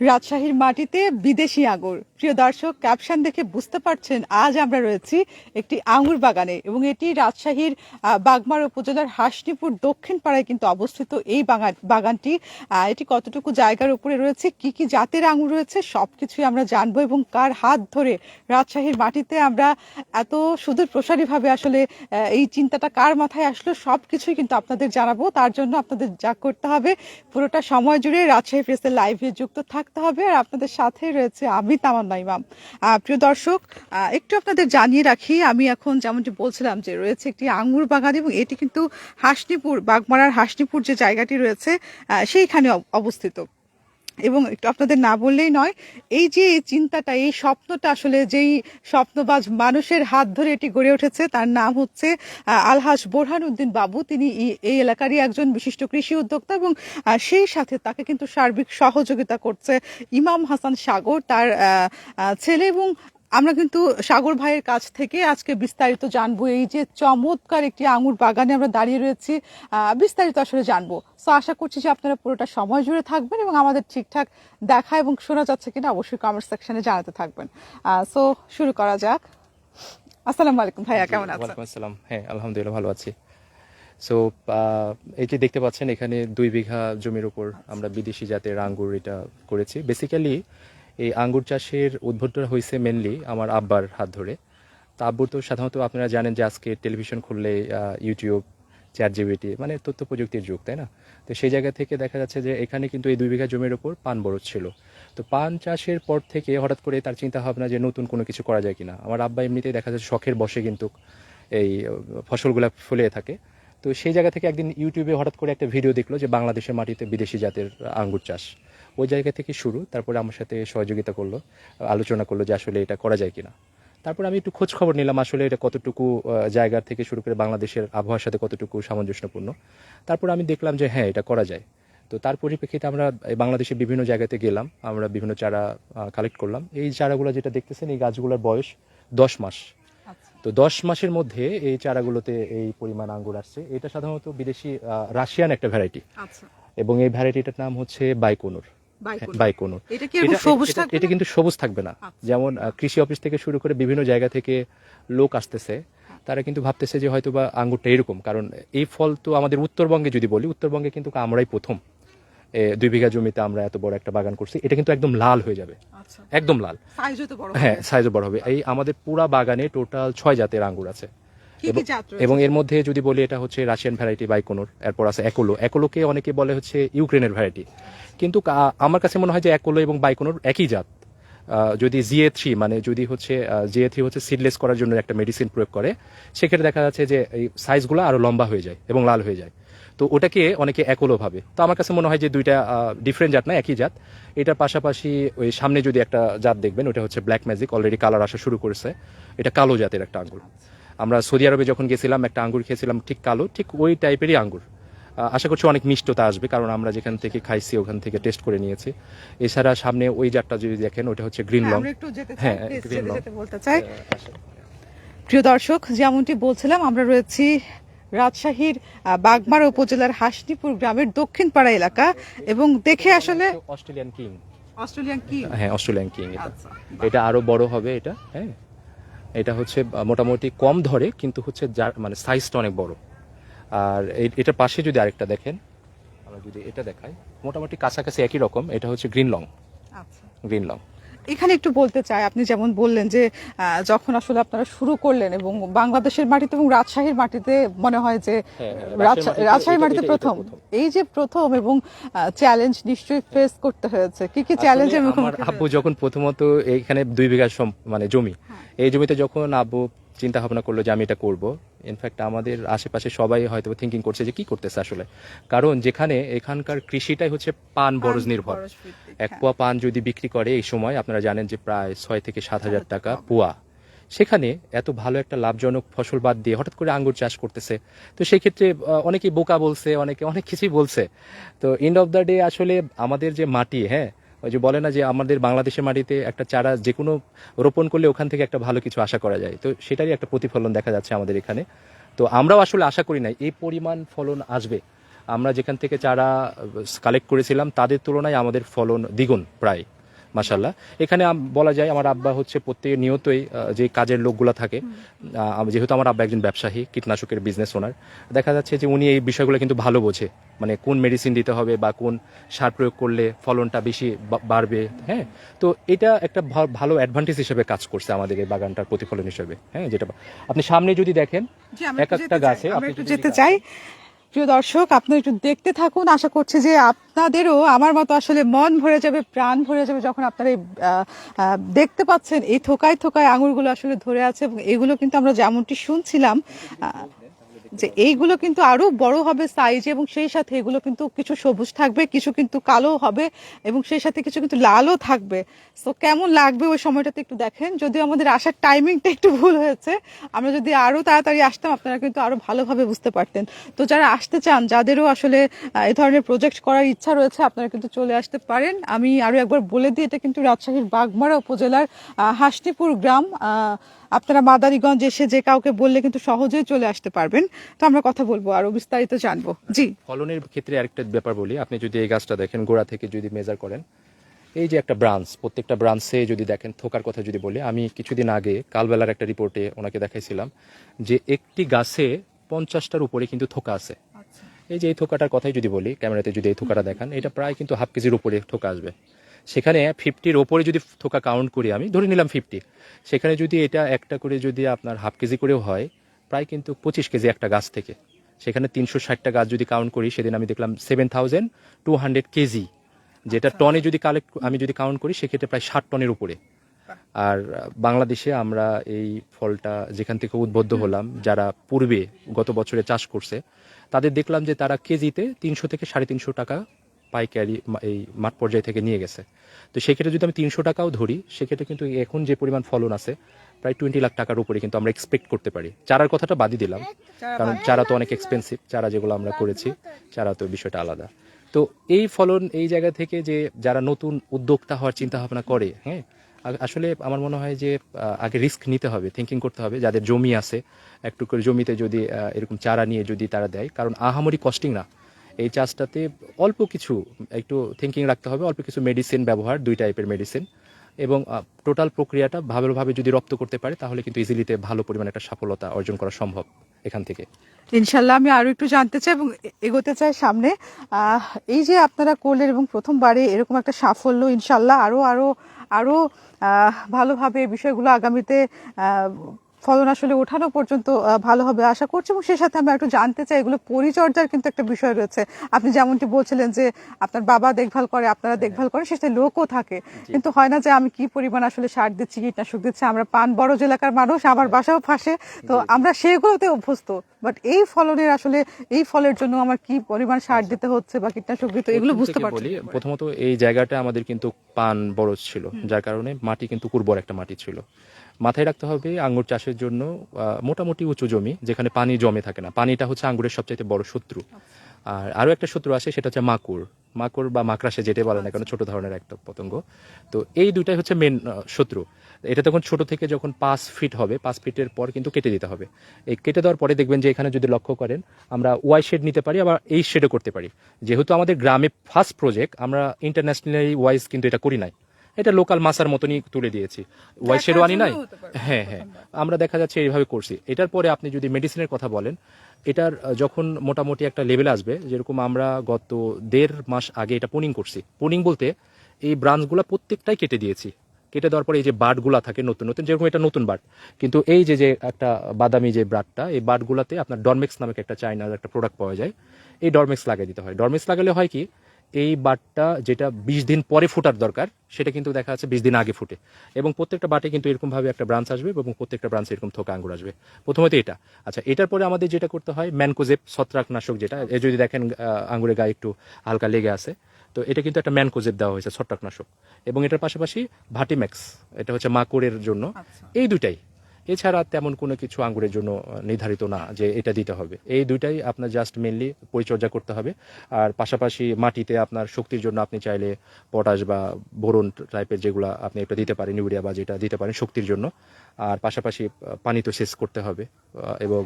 রাজশাহীর মাটিতে বিদেশি আঙুর। প্রিয় দর্শক, ক্যাপশন দেখে বুঝতে পারছেন আজ আমরা রয়েছি একটি আঙুর বাগানে এবং এটি রাজশাহীর বাগমারা উপজেলার হাসনিপুর দক্ষিণ পাড়ায় কিন্তু অবস্থিত। এই বাগানটি এটি কতটুকু জায়গার উপরে রয়েছে, কি কি জাতের আঙুর রয়েছে সবকিছুই আমরা জানবো এবং কার হাত ধরে রাজশাহীর মাটিতে আমরা এত সুদূর প্রসারীভাবে আসলে এই চিন্তাটা কার মাথায় আসলো সবকিছুই কিন্তু আপনাদের জানাবো। তার জন্য আপনাদের যা করতে হবে পুরোটা সময় জুড়ে রাজশাহী প্রেসের লাইভে যুক্ত থাকতে হবে। আর আপনাদের সাথে রয়েছে আমি তামান্না ইমাম। প্রিয় দর্শক, একটু আপনাদের জানিয়ে রাখি, আমি এখন যেমনটি বলছিলাম যে রয়েছে একটি আঙ্গুর বাগান এবং এটি কিন্তু হাসনিপুর, বাগমারার হাসনিপুর যে জায়গাটি রয়েছে সেইখানে অবস্থিত। এবং একটু আপনাদের না বললেই নয়, এই যে এই চিন্তাটা, এই স্বপ্নটা আসলে যেই স্বপ্নবাজ মানুষের হাত ধরে এটি গড়ে উঠেছে তার নাম হচ্ছে আলহাজ বোরহান উদ্দিন বাবু। তিনি এই এলাকারই একজন বিশিষ্ট কৃষি উদ্যোক্তা এবং সেই সাথে তাকে কিন্তু সার্বিক সহযোগিতা করছে ইমাম হাসান সাগর, তার ছেলে। এবং আমরা কিন্তু সাগর ভাইয়ের কাছ থেকে আজকে বিস্তারিত জানবো। এই যে চমৎকার একটি আঙুর বাগানে আমরা দাঁড়িয়ে রয়েছি, বিস্তারিত আসলে জানবো। সো আশা করছি যে আপনারা পুরোটা সময় জুড়ে থাকবেন এবং আমাদের ঠিকঠাক দেখা এবং শোনা যাচ্ছে কিনা অবশ্যই কমেন্ট সেকশনে জানাতে থাকবেন। সো শুরু করা যাক। আসসালামু আলাইকুম ভাইয়া, কেমন আছেন? ওয়ালাইকুম আসসালাম। হ্যাঁ, আলহামদুলিল্লাহ ভালো আছি। সো এই যে দেখতে পাচ্ছেন এখানে 2 বিঘা জমির উপর আমরা বিদেশি জাতের আঙ্গুর এটা করেছি। বেসিক্যালি এই আঙ্গুর চাষের উদ্ভবটা হয়েছে মেনলি আমার আব্বার হাত ধরে। তা আব্বুর তো সাধারণত আপনারা জানেন যে আজকে টেলিভিশন খুললে ইউটিউব, চ্যাটজিপিটি মানে তথ্য প্রযুক্তির যুগ, তাই না? তো সেই জায়গা থেকে দেখা যাচ্ছে যে এখানে কিন্তু এই 2 বিঘা জমির উপর পান বরজ ছিল। তো পান চাষের পর থেকে হঠাৎ করে তার চিন্তা ভাবনা যে নতুন কোনো কিছু করা যায় কিনা। আমার আব্বা এমনিতেই দেখা যাচ্ছে শখের বশে কিন্তু এই ফসলগুলো ফলে থাকে। তো সেই জায়গা থেকে একদিন ইউটিউবে হঠাৎ করে একটা ভিডিও দেখলো যে বাংলাদেশের মাটিতে বিদেশি জাতের আঙ্গুর চাষ। ওই জায়গা থেকে শুরু। তারপরে আমার সাথে সহযোগিতা করলো, আলোচনা করলো যে আসলে এটা করা যায় কিনা। তারপর আমি একটু খোঁজ খবর নিলাম আসলে এটা কতটুকু জায়গা থেকে শুরু করে বাংলাদেশের আবহাওয়ার সাথে কতটুকু সামঞ্জস্যপূর্ণ। তারপর আমি দেখলাম যে হ্যাঁ, এটা করা যায়। তো তার পরিপ্রেক্ষিতে আমরা বাংলাদেশের বিভিন্ন জায়গাতে গেলাম, আমরা বিভিন্ন চারা কালেক্ট করলাম। এই চারাগুলো যেটা দেখতেছেন, এই গাছগুলোর বয়স 10 মাস। তো 10 মাসের মধ্যে এই চারাগুলোতে এই পরিমাণ আঙ্গুর আসছে। এটা সাধারণত বিদেশি রাশিয়ান একটা ভ্যারাইটি এবং এই ভ্যারাইটিটার নাম হচ্ছে বাইকোনুর। বাইকোনুর। এটা কিন্তু সবুজ থাকবে না। যেমন কৃষি অফিস থেকে শুরু করে বিভিন্ন জায়গা থেকে লোক আসতেছে, তারা কিন্তু ভাবতেছে যে হয়তো বা আঙ্গুরটা এরকম, কারণ এই ফল তো আমাদের উত্তরবঙ্গে যদি বলি, উত্তরবঙ্গে কিন্তু আমরাই প্রথম 2 বিঘা জমিতে আমরা এত বড় একটা বাগান করছি। এটা কিন্তু একদম লাল হয়ে যাবে, একদম লাল। হ্যাঁ, সাইজও বড় হবে। এই আমাদের পুরা বাগানে টোটাল 6 জাতের আঙ্গুর আছে এবং এর মধ্যে যদি বলি এটা হচ্ছে রাশিয়ান ভ্যারাইটি বাইকোনুর, এরপর আছে একোলো। একোলোকে অনেকে বলে হচ্ছে ইউক্রেনের ভ্যারাইটি, কিন্তু আমার কাছে মনে হয় যে একোলো এবং বাইকোনুর একই জাত। যদি GA3 মানে যদি হচ্ছে GA3 হচ্ছে সিডলেস করার জন্য একটা মেডিসিন প্রয়োগ করে, সেক্ষেত্রে দেখা যাচ্ছে যে এই সাইজগুলো আরো লম্বা হয়ে যায় এবং লাল হয়ে যায়। তো ওটাকে অনেকে একোলো ভাবে। তো আমার কাছে মনে হয় যে দুইটা ডিফারেন্ট জাত না, একই জাত। এটার পাশাপাশি ওই সামনে যদি একটা জাত দেখবেন, ওটা হচ্ছে ব্ল্যাক ম্যাজিক, অলরেডি কালার আসা শুরু করেছে। এটা কালো জাতের একটা আঙ্গুর। আমরা সৌদি আরবে যখন গেছিলাম একটা আঙ্গুর খেয়েছিলাম ঠিক কালো, ঠিক ওই টাইপেরই আঙ্গুর। আশা করছি অনেক মিষ্টতা আসবে, কারণ আমরা যেখান থেকে খাইছি ওখান থেকে টেস্ট করে নিয়েছি। এছাড়া সামনে ওই জাতটা যদি দেখেন, ওটা হচ্ছে গ্রিন লং। হ্যাঁ, গ্রিন লং বলতে চাই। প্রিয় দর্শক, যেমনটি বলছিলাম আমরা রয়েছি রাজশাহীর বাগমারা উপজেলার হাসনিপুর গ্রামের দক্ষিণ পাড়া এলাকা এবং দেখে আসলে অস্ট্রেলিয়ান কিং। হ্যাঁ, অস্ট্রেলিয়ান কিং। এটা আরো বড় হবে এটা। হ্যাঁ, এটা হচ্ছে মোটামুটি কম ধরে, কিন্তু হচ্ছে মানে সাইজটা অনেক বড়। আর এটার পাশে যদি আরেকটা দেখেন, আমরা যদি এটা দেখাই, মোটামুটি কাছাকাছি একই রকম। এটা হচ্ছে গ্রিন লং। Green long. এখানে একটু বলতে চাই, আপনি যেমন বললেন যে যখন আসলে আপনারা শুরু করলেন এবং বাংলাদেশের মাটিতে এবং রাজশাহীর মাটিতে মনে হয় যে রাজশাহীর মাটিতে প্রথম, এই যে প্রথম এবং চ্যালেঞ্জ নিশ্চয়ই ফেস করতে হয়েছে। কি কি চ্যালেঞ্জের মুখোমুখি? আমার আব্বু যখন প্রথমত এইখানে 2 বিঘা মানে জমি, এই জমিতে যখন আব্বু চিন্তা ভাবনা করলো যে আমি এটা করব, ইনফ্যাক্ট আমাদের আশেপাশে সবাই হয়তো থিঙ্কিং করছে যে কি করতেছে আসলে, কারণ যেখানে এখানকার কৃষিটাই হচ্ছে পান বরজ নির্ভর। এক পোয়া পান যদি বিক্রি করে এই সময় আপনারা জানেন যে প্রায় 6 থেকে 7 হাজার টাকা পোয়া। সেখানে এত ভালো একটা লাভজনক ফসল বাদ দিয়ে হঠাৎ করে আঙ্গুর চাষ করতেছে। তো সেই ক্ষেত্রে অনেকেই বোকা বলছে, অনেকে অনেক কিছুই বলছে। তো এন্ড অফ দ্য ডে আসলে আমাদের যে মাটি, হ্যাঁ, ওই যে বলে না যে আমাদের বাংলাদেশের মাটিতে একটা চারা যে কোনো রোপণ করলে ওখান থেকে একটা ভালো কিছু আশা করা যায়। তো সেটারই একটা প্রতিফলন দেখা যাচ্ছে আমাদের এখানে। তো আমরাও আসলে আশা করি না এই পরিমাণ ফলন আসবে। আমরা যেখান থেকে চারা কালেক্ট করেছিলাম তাদের তুলনায় আমাদের ফলন দ্বিগুণ প্রায়, মাশাল্লাহ। এখানে বলা যায় আমার আব্বা হচ্ছে প্রত্যেক নিয়তই যে কাজের লোকগুলো থাকে, যেহেতু আমার আব্বা একজন ব্যবসায়ী, কীটনাশকের বিজনেস ওনার, দেখা যাচ্ছে যে উনি এই বিষয়গুলো কিন্তু ভালো বোঝে, মানে কোন মেডিসিন দিতে হবে বা কোন সার প্রয়োগ করলে ফলনটা বেশি বাড়বে। হ্যাঁ, তো এটা একটা ভালো অ্যাডভান্টেজ হিসেবে কাজ করছে আমাদের এই বাগানটার প্রতিফলন হিসেবে। হ্যাঁ, যেটা আপনি সামনে যদি দেখেন এক একটা গাছে আমরা একটু যেতে চাই। প্রিয় দর্শক, আপনারা একটু দেখতে থাকুন। আশা করছি যে আপনাদেরও আমার মতো আসলে মন ভরে যাবে, প্রাণ ভরে যাবে যখন আপনারা দেখতে পাচ্ছেন এই থোকায় থোকায় আঙুরগুলো আসলে ধরে আছে। এবং এগুলো কিন্তু আমরা যেমনটি শুনছিলাম যে এইগুলো কিন্তু আরো বড় হবে সাইজ, এবং সেই সাথে এগুলো কিন্তু কিছু সবুজ থাকবে, কিছু কিন্তু কালো হবে, এবং সেই সাথে কিছু কিন্তু লালও থাকবে। তো কেমন লাগবে ওই সময়টাতে একটু দেখেন। যদিও আমাদের আসার টাইমিংটা একটু ভুল হয়েছে, আমরা যদি আরো তাড়াতাড়ি আসতাম আপনারা কিন্তু আরো ভালোভাবে বুঝতে পারতেন। তো যারা আসতে চান, যাদেরও আসলে এই ধরনের প্রজেক্ট করার ইচ্ছা রয়েছে, আপনারা কিন্তু চলে আসতে পারেন। আমি আরো একবার বলে দিই, এটা কিন্তু রাজশাহীর বাগমারা উপজেলার হাসনিপুর গ্রাম। আপনারা মাদারীগঞ্জ এসে যে কাউকে বললে কিন্তু সহজেই চলে আসতে পারবেন। তো আমরা কথা বলবো, আরো বিস্তারিত জানবো। জি, ফলনের ক্ষেত্রে আরেকটা ব্যাপার বলি, আপনি যদি এই গাছটা দেখেন গোড়া থেকে যদি মেজার করেন, এই যে একটা ব্রাঞ্চ, প্রত্যেকটা ব্রাঞ্চে যদি দেখেন, থোকার কথা যদি বলি, আমি কিছুদিন আগে কালবেলার একটা রিপোর্টে ওনাকে দেখাইছিলাম যে একটি গাছে 50টার উপরে কিন্তু থোকা আছে। এই যে এই থোকাটার কথাই যদি বলি, ক্যামেরাতে যদি এই থোকাটা দেখান, এটা প্রায় কিন্তু হাফ কেজির উপরে থোকা আসবে। সেখানে 50-র ওপরে যদি থোকা কাউন্ট করি, আমি ধরে নিলাম 50, সেখানে যদি এটা একটা করে যদি আপনার হাফ কেজি করেও হয়, প্রায় কিন্তু 25 কেজি একটা গাছ থেকে। সেখানে 360টা গাছ যদি কাউন্ট করি, সেদিন আমি দেখলাম 7200 কেজি, যেটা টনে যদি আমি যদি কাউন্ট করি, সেক্ষেত্রে প্রায় 60 টনের উপরে। আর বাংলাদেশে আমরা এই ফলটা যেখান থেকে উদ্বুদ্ধ হলাম, যারা পূর্বে গত বছরে চাষ করছে, তাদের দেখলাম যে তারা কেজিতে 300 থেকে 350 টাকা পাইকারি এই মাঠ পর্যায় থেকে নিয়ে গেছে। তো সেক্ষেত্রে যদি আমি 300 টাকাও ধরি, সেক্ষেত্রে কিন্তু এখন যে পরিমাণ ফলন আছে প্রায় 20 লাখ টাকার উপরে কিন্তু আমরা এক্সপেক্ট করতে পারি। চারার কথাটা বাদই দিলাম, কারণ চারা তো অনেক এক্সপেন্সিভ, চারা যেগুলো আমরা করেছি চারা তো বিষয়টা আলাদা। তো এই ফলন এই জায়গা থেকে যে যারা নতুন উদ্যোক্তা হওয়ার চিন্তা ভাবনা করে, হ্যাঁ, আসলে আমার মনে হয় যে আগে রিস্ক নিতে হবে, থিঙ্কিং করতে হবে। যাদের জমি আছে, একটু করে জমিতে যদি এরকম চারা নিয়ে যদি তারা দেয়, কারণ আহামরি কস্টিং না এই চাষটাতে, অল্প কিছু একটু থিঙ্কিং রাখতে হবে, অল্প কিছু মেডিসিন ব্যবহার, 2 টাইপের মেডিসিন, এবং টোটাল প্রক্রিয়াটা ভালোভাবে যদি রপ্ত করতে পারে, তাহলে কিন্তু ইজিলিতে ভালো পরিমাণে একটা সফলতা অর্জন করা সম্ভব এখান থেকে। ইনশাল্লাহ। আমি আরো একটু জানতে চাই এবং এগোতে চাই সামনে। এই যে আপনারা করলেন এবং প্রথমবারে এরকম একটা সাফল্য, ইনশাল্লাহ আরো আরো আরো ভালোভাবে এই বিষয়গুলো আগামীতে ফলন আসলে ওঠানো পর্যন্ত ভালো হবে আশা করছি। এবং সেই সাথে আমরা একটু জানতে চাই, এগুলো পরিচর্যার কিন্তু একটা বিষয় রয়েছে। আপনি যেমনটি বলছিলেন যে আপনার বাবা দেখভাল করে, আপনারা দেখভাল করেন, সেটা লোকও থাকে, কিন্তু হয় না যে আমি কি পরিমাণ আসলে সার দিচ্ছি, কীটনাশক দিচ্ছি। আমরা পান বড় এলাকার মানুষ, আমার বাসাও ফাঁসে, তো আমরা সেগুলোতে অভ্যস্ত। বাট এই ফলনের আসলে এই ফলের জন্য আমার কি পরিমাণ সার দিতে হচ্ছে বা কীটনাশক দিতে, এগুলো বুঝতে পারছি। প্রথমত এই জায়গাটা আমাদের কিন্তু পান বরজ ছিল, যার কারণে মাটি কিন্তু উর্বর একটা মাটি ছিল। মাথায় রাখতে হবে আঙ্গুর চাষের জন্য মোটামুটি উঁচু জমি, যেখানে পানি জমে থাকে না। পানিটা হচ্ছে আঙ্গুরের সবচাইতে বড় শত্রু। আর আরও একটা শত্রু আছে, সেটা হচ্ছে মাকড় বা মাকড়াসে যেটা বলে না কেন, ছোট ধরনের একটা পতঙ্গ। তো এই দুটাই হচ্ছে মেন শত্রু। এটা তখন ছোট থেকে যখন 5 ফিট হবে, 5 ফিটের পর কিন্তু কেটে দিতে হবে। এই কেটে দেওয়ার পরে দেখবেন যে এখানে যদি লক্ষ্য করেন, আমরা ওয়াই শেড নিতে পারি, আবার এই শেডও করতে পারি। যেহেতু আমাদের গ্রামে ফার্স্ট প্রজেক্ট, আমরা ইন্টারন্যাশনালি ওয়াইজ কিন্তু এটা করি নাই, এটা লোকাল মাসার মতনই তুলে দিয়েছি, ওয়াই শেডও আনি নাই। হ্যাঁ, আমরা দেখা যাচ্ছে এইভাবে করছি। এটার পরে আপনি যদি মেডিসিনের কথা বলেন, এটার যখন মোটামুটি একটা লেভেল আসবে, যেরকম আমরা গত 1.5 মাস আগে এটা পুনিং করছি। পুনিং বলতে এই ব্রাঞ্চগুলো প্রত্যেকটাই কেটে দিয়েছি। কেটে দেওয়ার পরে এই যে বার্ডগুলা থাকে নতুন নতুন, যেরকম এটা নতুন বার্ড, কিন্তু এই যে একটা বাদামি যে বার্ডটা, এই বার্ডগুলাতে আপনার ডরমেক্স নামে একটা চাইনার একটা প্রোডাক্ট পাওয়া যায়, এই ডরমেক্স লাগিয়ে দিতে হয়। ডরমেক্স লাগালে হয় কি, এই বাটটা যেটা 20 দিন পরে ফোটার দরকার, সেটা কিন্তু দেখা যাচ্ছে 20 দিন আগে ফুটে। এবং প্রত্যেকটা বাটে কিন্তু এরকমভাবে একটা ব্রাঞ্চ আসবে, এবং প্রত্যেকটা ব্রাঞ্চে এরকম থোকা আঙ্গুর আসবে। প্রথমত এটা। আচ্ছা, এটার পরে আমাদের যেটা করতে হয়, ম্যানকোজেব ছত্রাকনাশক, যেটা যদি দেখেন আঙ্গুরের গায়ে একটু হালকা লেগে আছে, তো এটা কিন্তু একটা ম্যানকোজেব দেওয়া হয়েছে, ছত্রাকনাশক। এবং এটার পাশাপাশি ভাটিম্যাক্স, এটা হচ্ছে মাকড়ের জন্য। এই দুটাই, এছাড়া তেমন কোনো কিছু আঙ্গুরের জন্য নির্ধারিত না যে এটা দিতে হবে। এই দুইটাই আপনার জাস্ট মেনলি পরিচর্যা করতে হবে। আর পাশাপাশি মাটিতে আপনার শক্তির জন্য আপনি চাইলে পটাশ বা বোরন টাইপের যেগুলো আপনি এটা দিতে পারেন, ইউরিয়া বা যেটা দিতে পারেন শক্তির জন্য। আর পাশাপাশি পানি তো সেচ করতে হবে, এবং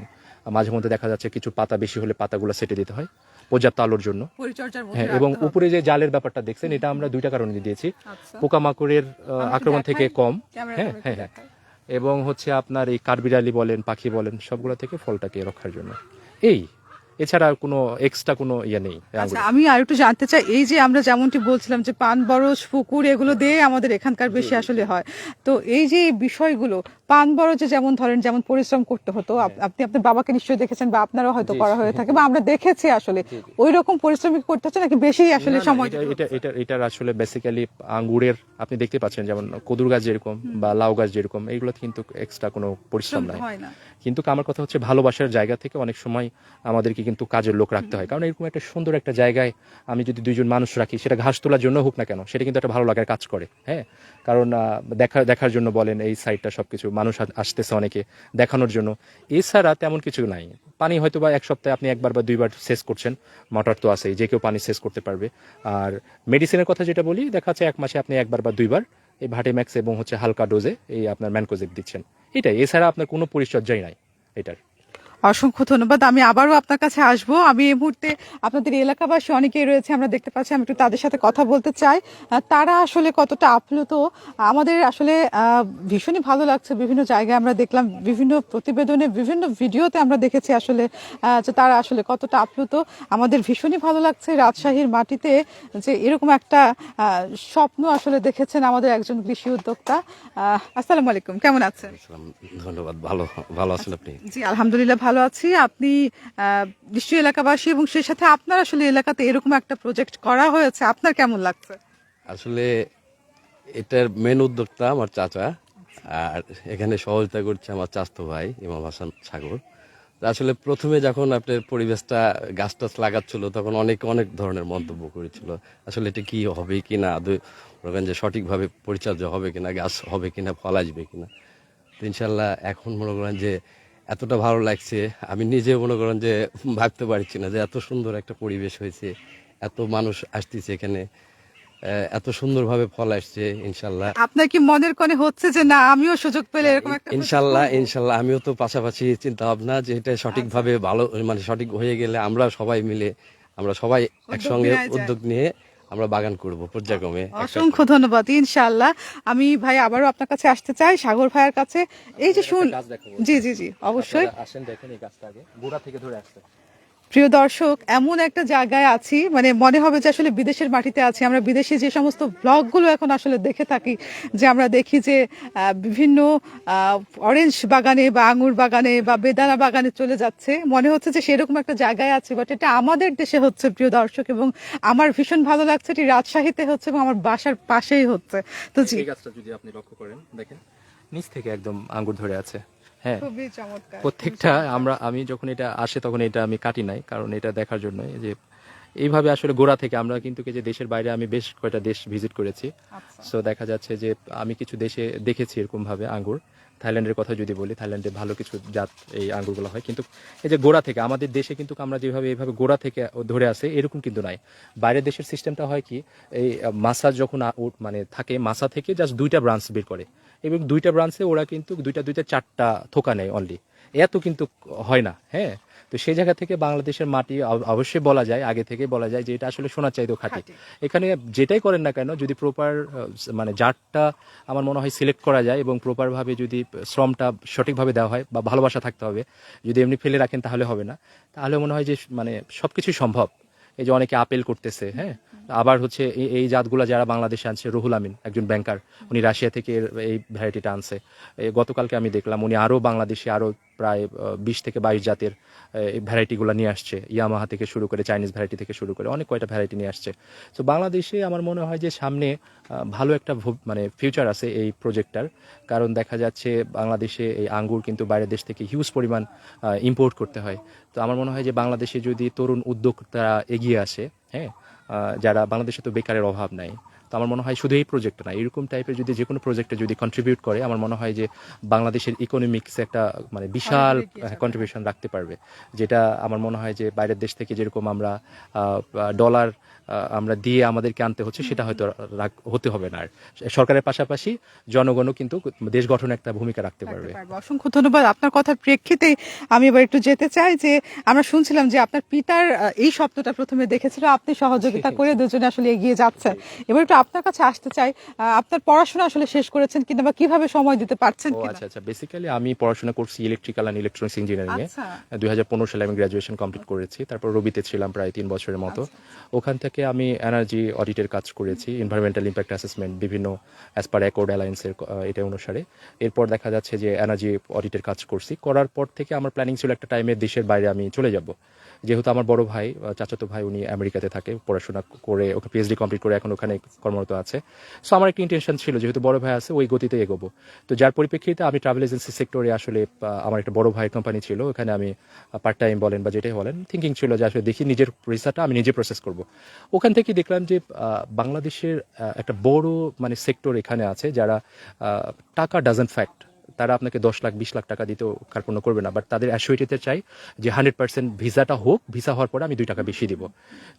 মাঝে মধ্যে দেখা যাচ্ছে কিছু পাতা বেশি হলে পাতাগুলো সেটে দিতে হয়। পর্যাপ্ত আলোর জন্য। পরিচর্যার মধ্যে হ্যাঁ, এবং রাখতে হবে। উপরে যে জালের ব্যাপারটা দেখছেন, এটা আমরা দুইটা কারণে দিয়েছি। আচ্ছা, পোকামাকড়ের আমাকে আক্রমণ দেখাই, থেকে কম, ক্যামেরাটা হ্যাঁ একটু হ্যাঁ হ্যাঁ, দেখাই। এবং হচ্ছে আপনার এই কাঠবিড়ালি বলেন, পাখি বলেন, সবগুলো থেকে ফলটাকে রক্ষার জন্য। এই এছাড়া কোনো এক্সট্রা কোনো ইয়ে নেই এই আচ্ছা, আঙ্গুরে। আমি আর একটু জানতে চাই, এই যে আমরা যেমনটি বলছিলাম যে পান বরজ, পুকুর এগুলো দিয়ে আমাদের এখানকার বেশি আসলে হয়, তো এই যে বিষয়গুলো পান বরজে যেমন ধরেন যেমন পরিশ্রম করতে হতো, আপনি আপনার বাবাকে নিশ্চয়ই দেখেছেন বা আপনারও হয়তো জি, করা হয়ে থাকে বা আমরা দেখেছি আসলে, ওই রকম পরিশ্রমিক করতে হচ্ছে নাকি বেশি আসলে না, না, সময় এটার আসলে বেসিক্যালি আঙ্গুরের আপনি দেখতে পাচ্ছেন যেমন কদুর গাছ যেরকম বা লাউ গাছ যেরকম, এইগুলো কিন্তু এক্সট্রা কোনো পরিশ্রম নাই। হয় না? কিন্তু আমার কথা হচ্ছে ভালোবাসার জায়গা থেকে অনেক সময় আমাদেরকে কিন্তু কাজের লোক রাখতে হয়, কারণ এরকম একটা সুন্দর একটা জায়গায় আমি যদি দুইজন মানুষ রাখি, সেটা ঘাস তোলার জন্য হোক না কেন, সেটা কিন্তু একটা ভালো লাগার কাজ করে। হ্যাঁ, কারণ দেখার জন্য বলেন, এই সাইডটা সবকিছু মানুষ আসতেছে অনেকে দেখানোর জন্য, এছাড়া তেমন কিছু নাই। পানি হয়তো বা এক সপ্তাহে আপনি একবার বা দুইবার সেচ করছেন, মোটর তো আছেই, যে কেউ পানি সেচ করতে পারবে। আর মেডিসিনের কথা যেটা বলি, দেখা যাচ্ছে এক মাসে আপনি একবার বা দুইবার এই ভাটিম্যাক্স এবং হচ্ছে হালকা ডোজে এই আপনার ম্যানকোজেব দিচ্ছেন, এটাই। এছাড়া আপনার কোনো পরিচর্যাই নাই এটার। অসংখ্য ধন্যবাদ। আমি আবারও আপনার কাছে আসব। আমি এই মুহূর্তে আপনাদের এলাকাবাসী অনেকেই রয়েছে, আমরা দেখতে পাচ্ছি, আমি একটু তাদের সাথে কথা বলতে চাই। তারা আসলে কতটা আপ্লুত, আমাদের আসলে ভীষণই ভালো লাগছে। বিভিন্ন জায়গায় আমরা দেখলাম, বিভিন্ন প্রতিবেদনে, বিভিন্ন ভিডিওতে আমরা দেখেছি আসলে যে তারা আসলে কতটা আপ্লুত। আমাদের ভীষণই ভালো লাগছে রাজশাহীর মাটিতে যে এরকম একটা স্বপ্ন আসলে দেখেছেন আমাদের একজন কৃষি উদ্যোক্তা। আসসালামু আলাইকুম, কেমন আছেন? আসসালাম, ধন্যবাদ। ভালো ভালো আছেন আপনি? জি, আলহামদুলিল্লাহ ভালো আছি। আপনি নিশ্চয়ই এলাকাবাসী এবং সেই সাথে আপনার আসলে এলাকাতে এরকম একটা প্রজেক্ট করা হয়েছে, আপনার কেমন লাগছে? আসলে এটার মেন উদ্যোক্তা আমার চাচা, আর এখানে সহযোগিতা করছে আমার চাচাতো ভাই ইমাম হাসান সাগর। তা আসলে প্রথমে যখন আপনার পরিবেশটা গাছ টাছ লাগাচ্ছিল, তখন অনেক অনেক ধরনের মন্তব্য করেছিল, আসলে এটা কি হবে কিনা, মনে করেন যে সঠিকভাবে পরিচর্যা হবে কিনা, গাছ হবে কিনা, ফল আসবে কিনা। তো ইনশাল্লাহ এখন মনে করেন যে এতটা ভালো লাগছে, আমি নিজে মনে করেন যে ভাবতে পারছি না যে এত সুন্দর একটা পরিবেশ হয়েছে, এত মানুষ আসতেছে এখানে, এত সুন্দরভাবে ফল আসছে। ইনশাল্লাহ আপনার কি মনের কোণে হচ্ছে যে না আমিও সুযোগ পেলে এরকম একটা project ইনশাল্লাহ করবো? ইনশাল্লাহ আমিও তো পাশাপাশি চিন্তা ভাবনা যে এটা সঠিকভাবে ভালো, মানে সঠিক হয়ে গেলে আমরা সবাই মিলে, আমরা সবাই একসঙ্গে নেওয়া যায়। উদ্যোগ নিয়ে আমরা বাগান করব পর্যায়ক্রমে একটা। অসংখ্য ধন্যবাদ। ইনশাআল্লাহ আমি ভাই আবারও আপনার কাছে আসতে চাই, সাগর ভাইয়ের কাছে। এই যে শুন, গাছ দেখাবো। জি জি জি, অবশ্যই। আপনারা আসেন, দেখেন এই গাছটা আগে গোড়া থেকে ধরে আসছে। প্রিয় দর্শক, এমন একটা জায়গায় আছি, মানে মনে হবে যে আসলে বিদেশের মাটিতে আছি। আমরা বিদেশি যে সমস্ত ব্লগগুলো এখন আসলে দেখে থাকি, যে আমরা দেখি যে বিভিন্ন অরেঞ্জ বাগানে বা আঙুর বাগানে বা বেদানা বাগানে চলে যাচ্ছে, মনে হচ্ছে যে সেরকম একটা জায়গায় আছে, বাট এটা আমাদের দেশে হচ্ছে প্রিয় দর্শক, এবং আমার ভীষণ ভালো লাগছে। এটি রাজশাহীতে হচ্ছে এবং আমার বাসার পাশেই হচ্ছে। তো জি, এই গাছটা যদি আপনি লক্ষ্য করেন, দেখেন নিচ থেকে একদম আঙ্গুর ধরে আছে। হ্যাঁ, খুবই চমৎকার। প্রত্যেকটা আমি যখন এটা আসে তখন এটা আমি কাটি নাই, কারণ এটা দেখার জন্য যে এইভাবে আসলে গোড়া থেকে আমরা কিন্তু যে দেশের বাইরে আমি বেশ কয়টা দেশ ভিজিট করেছি। আচ্ছা। সো দেখা যাচ্ছে যে আমি কিছু দেশে দেখেছি এরকম ভাবে আঙ্গুর। থাইল্যান্ডের কথা যদি বলি, থাইল্যান্ডে ভালো কিছু জাত এই আঙ্গুরগুলো হয়, কিন্তু এই যে গোড়া থেকে আমাদের দেশে কিন্তু আমরা যেভাবে এইভাবে গোড়া থেকে ধরে আসে এরকম কিন্তু নাই। বাইরের দেশের সিস্টেমটা হয় কি, এই মাসা যখন মানে থাকে, মাসা থেকে জাস্ট দুইটা ব্রাঞ্চ বের করে, এবং দুইটা ব্রাঞ্চে ওরা কিন্তু দুইটা চারটা থোকা নেয় অনলি, এত কিন্তু হয় না। হ্যাঁ, তো সেই জায়গা থেকে বাংলাদেশের মাটি অবশ্যই বলা যায়, আগে থেকে বলা যায় যে এটা আসলে সোনার চাইতেও খাঁটি। এখানে যেটাই করেন না কেন, যদি প্রপার মানে জাতটা আমার মনে হয় সিলেক্ট করা যায় এবং প্রপারভাবে যদি শ্রমটা সঠিকভাবে দেওয়া হয় বা ভালোবাসা থাকতে হবে, যদি এমনি ফেলে রাখেন তাহলে হবে না। তাহলে মনে হয় যে মানে সবকিছুই সম্ভব। এই যে অনেকে আপেল করতেছে, হ্যাঁ, আবার হচ্ছে এই জাতগুলা যারা বাংলাদেশে আনছে, রুহুল আমিন একজন ব্যাংকার, উনি রাশিয়া থেকে এই ভ্যারাইটিটা আনছে। গতকালকে আমি দেখলাম উনি আরও বাংলাদেশে আরও প্রায় 20 থেকে 22 জাতের এই ভ্যারাইটিগুলো নিয়ে আসছে, ইয়ামাহা থেকে শুরু করে চাইনিজ ভ্যারাইটি থেকে শুরু করে অনেক কয়টা ভ্যারাইটি নিয়ে আসছে। তো বাংলাদেশে আমার মনে হয় যে সামনে ভালো একটা মানে ফিউচার আছে এই প্রজেক্টটার, কারণ দেখা যাচ্ছে বাংলাদেশে এই আঙ্গুর কিন্তু বাইরের দেশ থেকে হিউজ পরিমাণ ইম্পোর্ট করতে হয়। তো আমার মনে হয় যে বাংলাদেশে যদি তরুণ উদ্যোক্তারা এগিয়ে আসে, হ্যাঁ, যারা বাংলাদেশে তো বেকারের অভাব নাই। তো আমার মনে হয় শুধু এই প্রজেক্ট না, এরকম টাইপের যদি যে কোনো প্রজেক্টে যদি কন্ট্রিবিউট করে, আমার মনে হয় যে বাংলাদেশের ইকোনমিক্সে একটা মানে বিশাল কন্ট্রিবিউশন রাখতে পারবে, যেটা আমার মনে হয় যে বাইরের দেশ থেকে যেরকম আমরা ডলার আমরা দিয়ে আমাদেরকে আনতে হচ্ছে, সেটা হয়তো হতে হবে না। আর সরকারের পাশাপাশি জনগণও কিন্তু দেশ গঠনে একটা ভূমিকা রাখতে পারবে। অসংখ্য ধন্যবাদ। আপনার কথার প্রেক্ষিতে আমি এবার একটু যেতে চাই যে আমরা শুনছিলাম যে আপনার পিতার এই স্বপ্নটা প্রথমে দেখেছিল, আপনি সহযোগিতা করে দুজনে আসলে এগিয়ে যাচ্ছেন। এবার একটু আপনার কাছে আসতে চাই, আপনার পড়াশোনা আসলে শেষ করেছেন কিনা বা কিভাবে সময় দিতে পারছেন ও কিনা? আচ্ছা আচ্ছা, বেসিক্যালি আমি পড়াশোনা করছি ইলেকট্রিক্যাল অ্যান্ড ইলেকট্রনিক্স ইঞ্জিনিয়ারিং এ। আচ্ছা। 2015 সালে আমি গ্রাজুয়েশন কমপ্লিট করেছি। তারপর রবিতে ছিলাম প্রায় 3 বছরের মতো। ওখান থেকে আমি এনার্জি অডিটের কাজ করেছি, এনভায়রনমেন্টাল ইম্প্যাক্ট অ্যাসেসমেন্ট, বিভিন্ন অ্যাজ পার অ্যাকর্ড অ্যালায়েন্সের এটা অনুসারে। এরপর দেখা যাচ্ছে যে এনার্জি অডিটের কাজ করছি। করার পর থেকে আমার প্ল্যানিং ছিল একটা টাইমে দেশের বাইরে আমি চলে যাব, যেহেতু আমার বড় ভাই, চাচাতো ভাই, উনি আমেরিকাতে থাকে, পড়াশোনা করে ওকে পিএইচডি কমপ্লিট করে এখন ওখানে কর্মরত আছে। সো আমার একটা ইন্টেনশন ছিল যেহেতু বড় ভাই আছে ওই গতিতে এগোবো। তো যার পরিপ্রেক্ষিতে আমি ট্রাভেল এজেন্সি সেক্টরে আসলে আমার একটা বড় ভাইয়ের কোম্পানি ছিল, ওখানে আমি পার্ট টাইম বলেন বা যেটাই বলেন, থিঙ্কিং ছিল যে আসলে দেখি নিজের রিসার্চটা আমি নিজে প্রসেস করব। ওখান থেকে দেখলাম যে বাংলাদেশের একটা বড় মানে সেক্টর এখানে আছে যারা টাকা ডাজন্ট ফ্যাক্ট, তারা আপনাকে 10 লাখ 20 লাখ টাকা দিতেও কার্পণ্য করবে না, বাট তাদের অ্যাসিউরিটিতে চাই যে 100% ভিসাটা হোক, ভিসা হওয়ার পরে আমি 2 টাকা বেশি দিব।